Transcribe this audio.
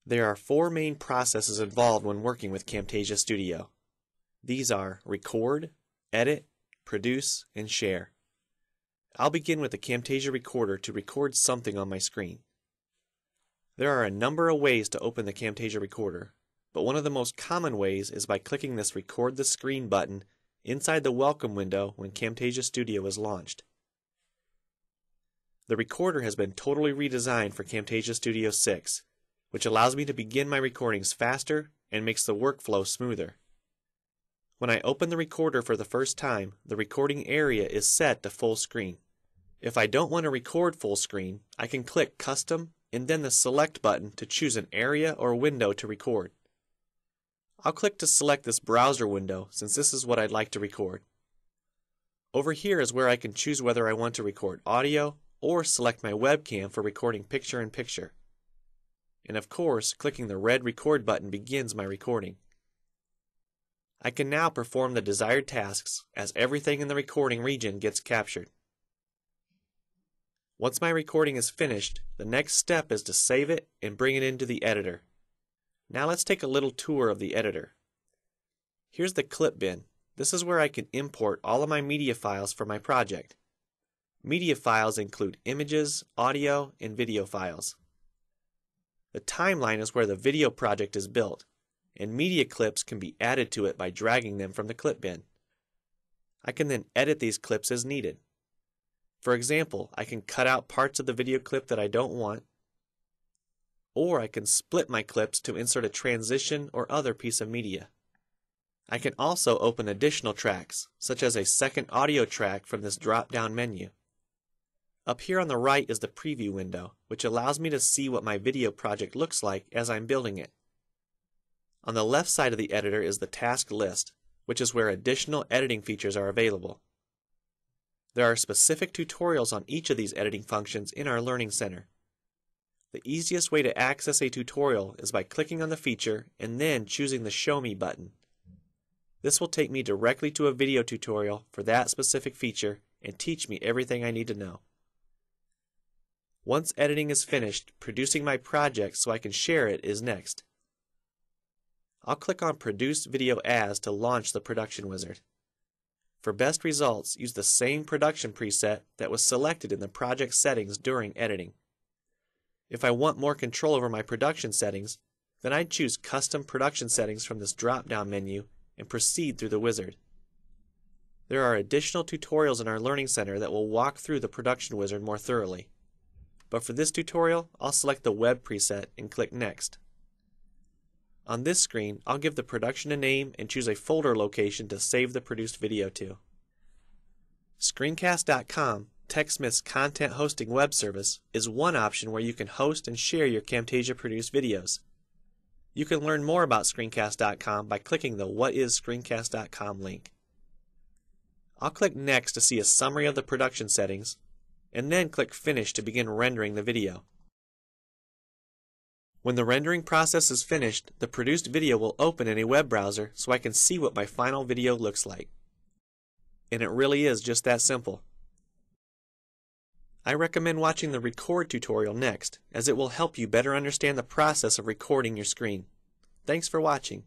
There are four main processes involved when working with Camtasia Studio. These are record, edit, produce, and share. I'll begin with the Camtasia Recorder to record something on my screen. There are a number of ways to open the Camtasia Recorder, but one of the most common ways is by clicking this Record the Screen button inside the Welcome window when Camtasia Studio is launched. The recorder has been totally redesigned for Camtasia Studio 6, which allows me to begin my recordings faster and makes the workflow smoother. When I open the recorder for the first time, the recording area is set to full screen. If I don't want to record full screen, I can click Custom and then the Select button to choose an area or window to record. I'll click to select this browser window since this is what I'd like to record. Over here is where I can choose whether I want to record audio or select my webcam for recording picture-in-picture. And of course, clicking the red record button begins my recording. I can now perform the desired tasks as everything in the recording region gets captured. Once my recording is finished, the next step is to save it and bring it into the editor. Now let's take a little tour of the editor. Here's the clip bin. This is where I can import all of my media files for my project. Media files include images, audio, and video files. The timeline is where the video project is built, and media clips can be added to it by dragging them from the clip bin. I can then edit these clips as needed. For example, I can cut out parts of the video clip that I don't want, or I can split my clips to insert a transition or other piece of media. I can also open additional tracks, such as a second audio track from this drop-down menu. Up here on the right is the preview window, which allows me to see what my video project looks like as I'm building it. On the left side of the editor is the task list, which is where additional editing features are available. There are specific tutorials on each of these editing functions in our Learning Center. The easiest way to access a tutorial is by clicking on the feature and then choosing the Show Me button. This will take me directly to a video tutorial for that specific feature and teach me everything I need to know. Once editing is finished, producing my project so I can share it is next. I'll click on Produce Video As to launch the production wizard. For best results, use the same production preset that was selected in the project settings during editing. If I want more control over my production settings, then I'd choose Custom Production Settings from this drop-down menu and proceed through the wizard. There are additional tutorials in our Learning Center that will walk through the production wizard more thoroughly. But for this tutorial, I'll select the Web preset and click Next. On this screen, I'll give the production a name and choose a folder location to save the produced video to. Screencast.com, TechSmith's content hosting web service, is one option where you can host and share your Camtasia produced videos. You can learn more about Screencast.com by clicking the What is Screencast.com link. I'll click Next to see a summary of the production settings, and then click Finish to begin rendering the video. When the rendering process is finished, the produced video will open in a web browser so I can see what my final video looks like. And it really is just that simple. I recommend watching the Record tutorial next, as it will help you better understand the process of recording your screen. Thanks for watching.